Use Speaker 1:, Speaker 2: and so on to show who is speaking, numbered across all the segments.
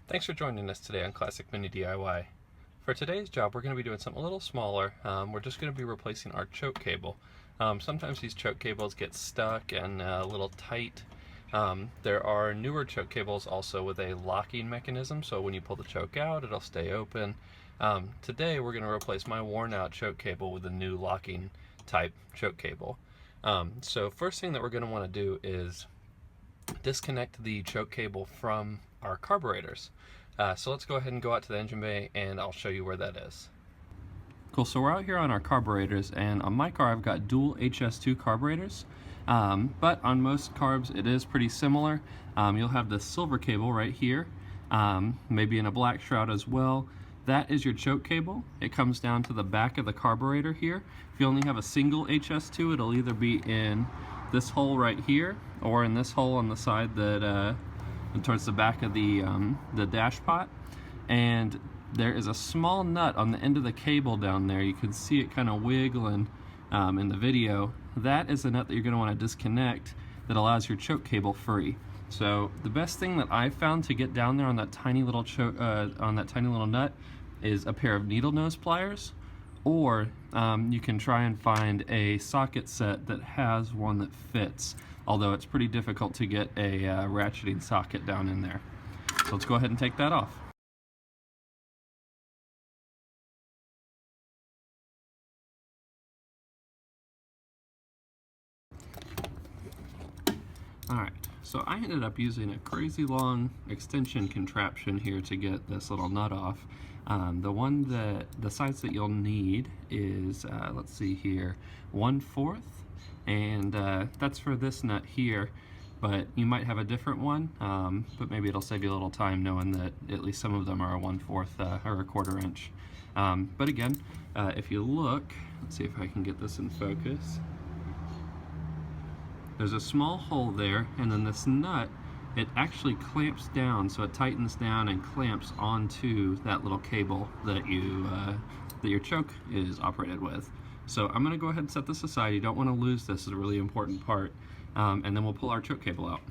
Speaker 1: Thanks for joining us today on Classic Mini DIY. For today's job, we're going to be doing something a little smaller. We're just going to be replacing our choke cable. Sometimes these choke cables get stuck and a little tight. There are newer choke cables also with a locking mechanism, so when you pull the choke out, it'll stay open. Today, we're going to replace my worn out choke cable with a new locking type choke cable. So first thing that we're going to want to do is disconnect the choke cable from our carburetors. So let's go ahead and go out to the engine bay and I'll show you where that is. Cool, so we're out here on our carburetors, and on my car I've got dual HS2 carburetors, but on most carbs it is pretty similar. You'll have the silver cable right here, maybe in a black shroud as well. That is your choke cable. It comes down to the back of the carburetor here. If you only have a single HS2, it'll either be in this hole right here or in this hole on the side that towards the back of the dash pot. And there is a small nut on the end of the cable down there. You can see it kind of wiggling in the video. That is the nut that you're going to want to disconnect that allows your choke cable free. So the best thing that I found to get down there on that tiny little nut is a pair of needle nose pliers, or you can try and find a socket set that has one that fits, although it's pretty difficult to get a ratcheting socket down in there. So let's go ahead and take that off. Alright, so I ended up using a crazy long extension contraption here to get this little nut off. The size that you'll need is, let's see here, 1/4, and that's for this nut here, but you might have a different one, but maybe it'll save you a little time knowing that at least some of them are a 1/4 or a 1/4 inch. But again, if you look, let's see if I can get this in focus. There's a small hole there, and then this nut, it actually clamps down, so it tightens down and clamps onto that little cable that your choke is operated with. So I'm going to go ahead and set this aside. You don't want to lose this. It's a really important part. And then we'll pull our choke cable out.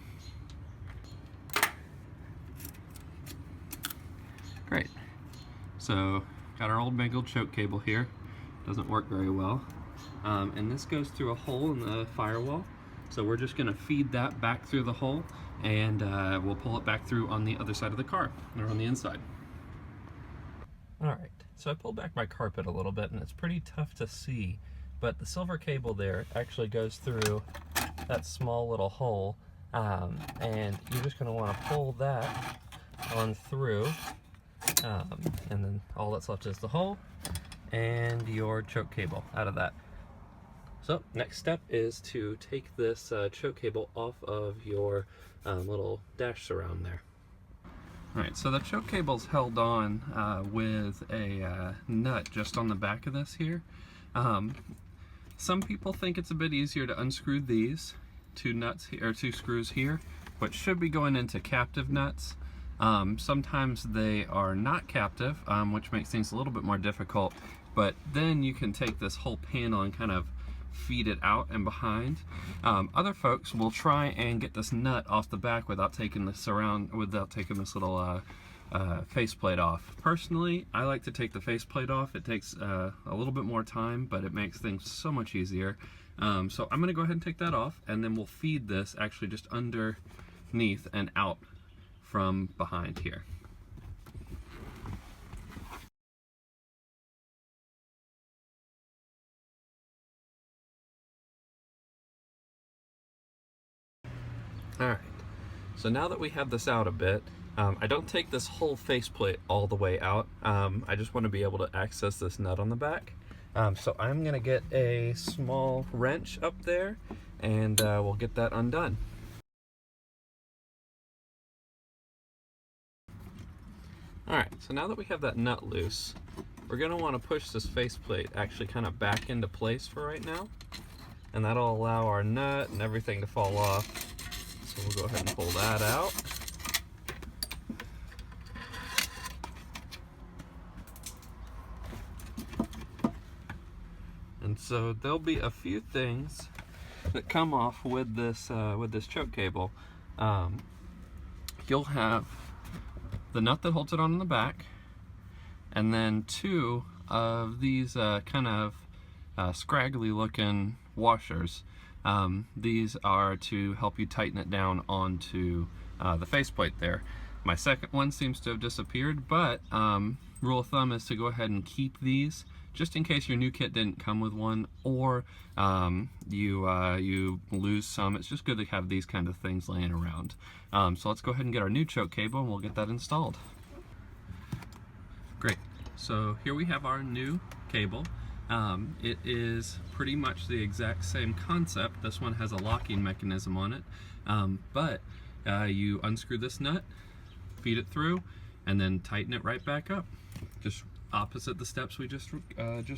Speaker 1: Great. So got our old mangled choke cable here. Doesn't work very well. And this goes through a hole in the firewall. So we're just going to feed that back through the hole, and we'll pull it back through on the other side of the car, or on the inside. Alright, so I pulled back my carpet a little bit, and it's pretty tough to see, but the silver cable there actually goes through that small little hole, and you're just going to want to pull that on through, and then all that's left is the hole and your choke cable out of that. So next step is to take this choke cable off of your little dash surround there. Alright, so the choke cable's held on with a nut just on the back of this here. Some people think it's a bit easier to unscrew these two screws here, which should be going into captive nuts. Sometimes they are not captive, which makes things a little bit more difficult, but then you can take this whole panel and kind of feed it out and behind. Other folks will try and get this nut off the back without taking this little faceplate off. Personally, I like to take the faceplate off. It takes a little bit more time, but it makes things so much easier. So I'm going to go ahead and take that off, and then we'll feed this actually just underneath and out from behind here. Alright, so now that we have this out a bit, I don't take this whole faceplate all the way out. I just want to be able to access this nut on the back. So I'm going to get a small wrench up there, and we'll get that undone. Alright, so now that we have that nut loose, we're going to want to push this faceplate actually kind of back into place for right now. And that'll allow our nut and everything to fall off. So we'll go ahead and pull that out. And so there'll be a few things that come off with this choke cable. You'll have the nut that holds it on in the back, and then 2 of these kind of scraggly looking washers. These are to help you tighten it down onto the faceplate there. My second one seems to have disappeared, but rule of thumb is to go ahead and keep these just in case your new kit didn't come with one, or you lose some. It's just good to have these kind of things laying around. So let's go ahead and get our new choke cable and we'll get that installed. Great, so here we have our new cable. It is pretty much the exact same concept. This one has a locking mechanism on it, but you unscrew this nut, feed it through, and then tighten it right back up. Just opposite the steps we just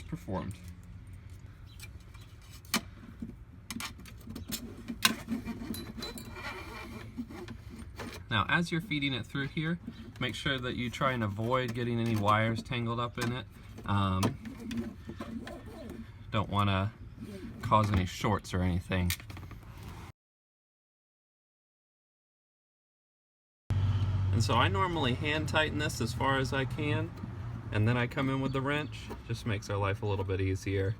Speaker 1: performed. Now, as you're feeding it through here, make sure that you try and avoid getting any wires tangled up in it. Don't want to cause any shorts or anything. And so I normally hand tighten this as far as I can, and then I come in with the wrench. Just makes our life a little bit easier.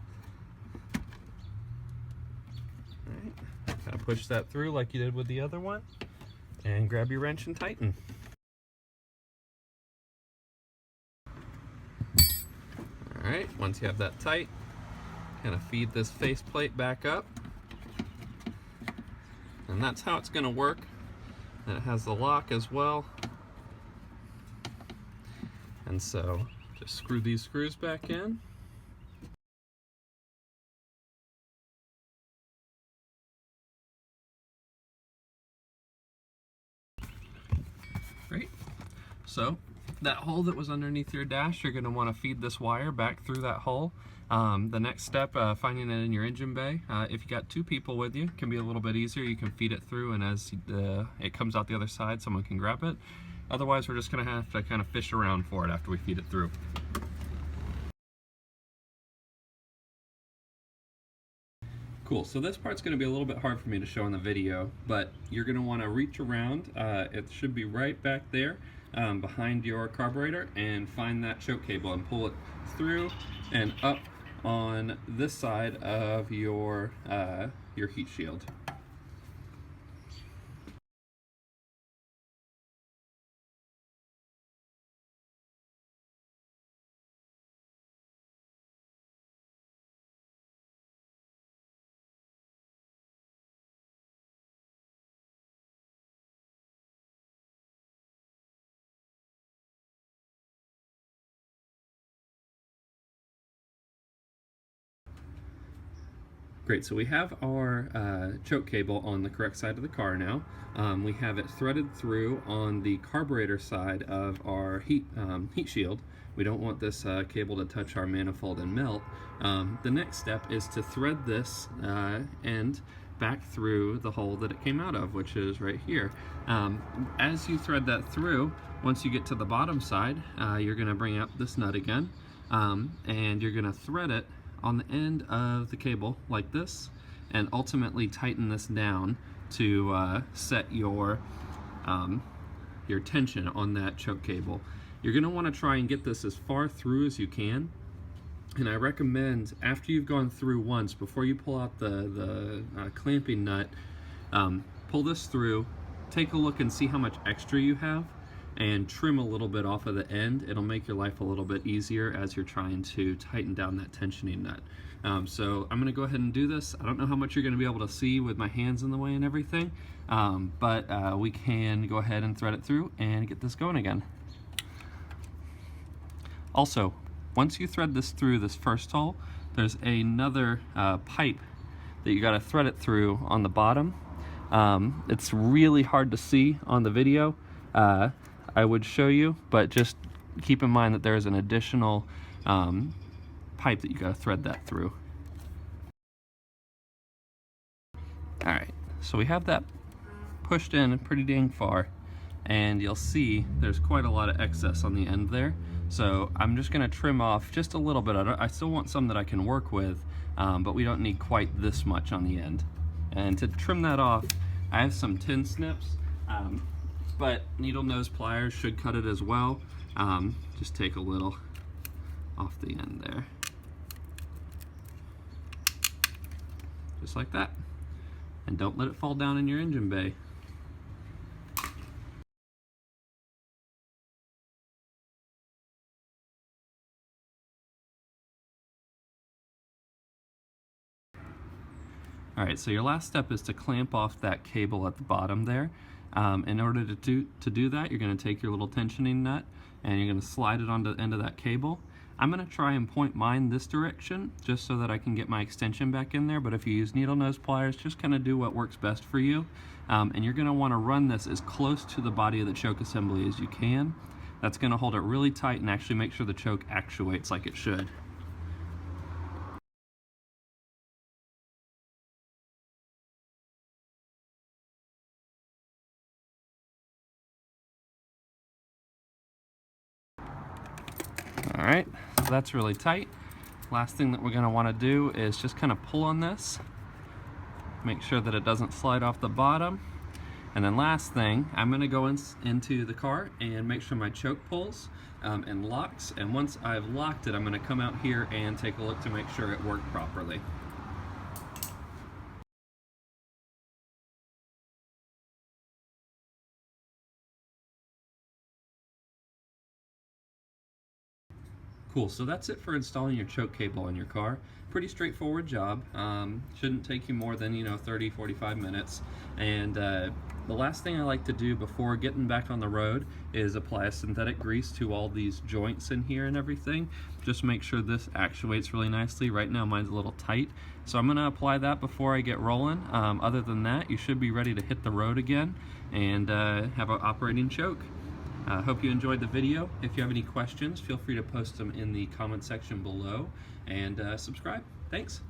Speaker 1: Alright, kind of push that through like you did with the other one, and grab your wrench and tighten. Alright, once you have that tight, kind of feed this faceplate back up. And that's how it's going to work. And it has the lock as well. And so just screw these screws back in. Great. So that hole that was underneath your dash, you're going to want to feed this wire back through that hole. The next step, finding it in your engine bay. If you got 2 people with you, it can be a little bit easier. You can feed it through, and as it comes out the other side, someone can grab it. Otherwise, we're just going to have to kind of fish around for it after we feed it through. Cool, so this part's going to be a little bit hard for me to show in the video, but you're going to want to reach around. It should be right back there behind your carburetor, and find that choke cable and pull it through and up on this side of your heat shield. Great, so we have our choke cable on the correct side of the car now. We have it threaded through on the carburetor side of our heat shield. We don't want this cable to touch our manifold and melt. The next step is to thread this end back through the hole that it came out of, which is right here. As you thread that through, once you get to the bottom side, you're going to bring up this nut again, and you're going to thread it on the end of the cable like this, and ultimately tighten this down to set your tension on that choke cable. You're going to want to try and get this as far through as you can, and I recommend after you've gone through once, before you pull out the clamping nut, pull this through, take a look and see how much extra you have, and trim a little bit off of the end. It'll make your life a little bit easier as you're trying to tighten down that tensioning nut. So I'm going to go ahead and do this. I don't know how much you're going to be able to see with my hands in the way and everything, but we can go ahead and thread it through and get this going again. Also, once you thread this through this first hole, there's another pipe that you got to thread it through on the bottom. It's really hard to see on the video. I would show you, but just keep in mind that there is an additional pipe that you got to thread that through. Alright, so we have that pushed in pretty dang far, and you'll see there's quite a lot of excess on the end there. So I'm just going to trim off just a little bit. I still want some that I can work with, but we don't need quite this much on the end. And to trim that off, I have some tin snips. but needle nose pliers should cut it as well. Just take a little off the end there. Just like that. And don't let it fall down in your engine bay. Alright, so your last step is to clamp off that cable at the bottom there. In order to do that, you're going to take your little tensioning nut and you're going to slide it onto the end of that cable. I'm going to try and point mine this direction just so that I can get my extension back in there, but if you use needle nose pliers, just kind of do what works best for you. And you're going to want to run this as close to the body of the choke assembly as you can. That's going to hold it really tight and actually make sure the choke actuates like it should. Alright, so that's really tight. Last thing that we're going to want to do is just kind of pull on this. Make sure that it doesn't slide off the bottom. And then last thing, I'm going to go into the car and make sure my choke pulls and locks. And once I've locked it, I'm going to come out here and take a look to make sure it worked properly. Cool, so that's it for installing your choke cable in your car. Pretty straightforward job. Shouldn't take you more than 30-45 minutes. And the last thing I like to do before getting back on the road is apply a synthetic grease to all these joints in here and everything. Just make sure this actuates really nicely. Right now mine's a little tight, so I'm going to apply that before I get rolling. Other than that, you should be ready to hit the road again and have an operating choke. Hope you enjoyed the video. If you have any questions, feel free to post them in the comment section below, and subscribe. Thanks.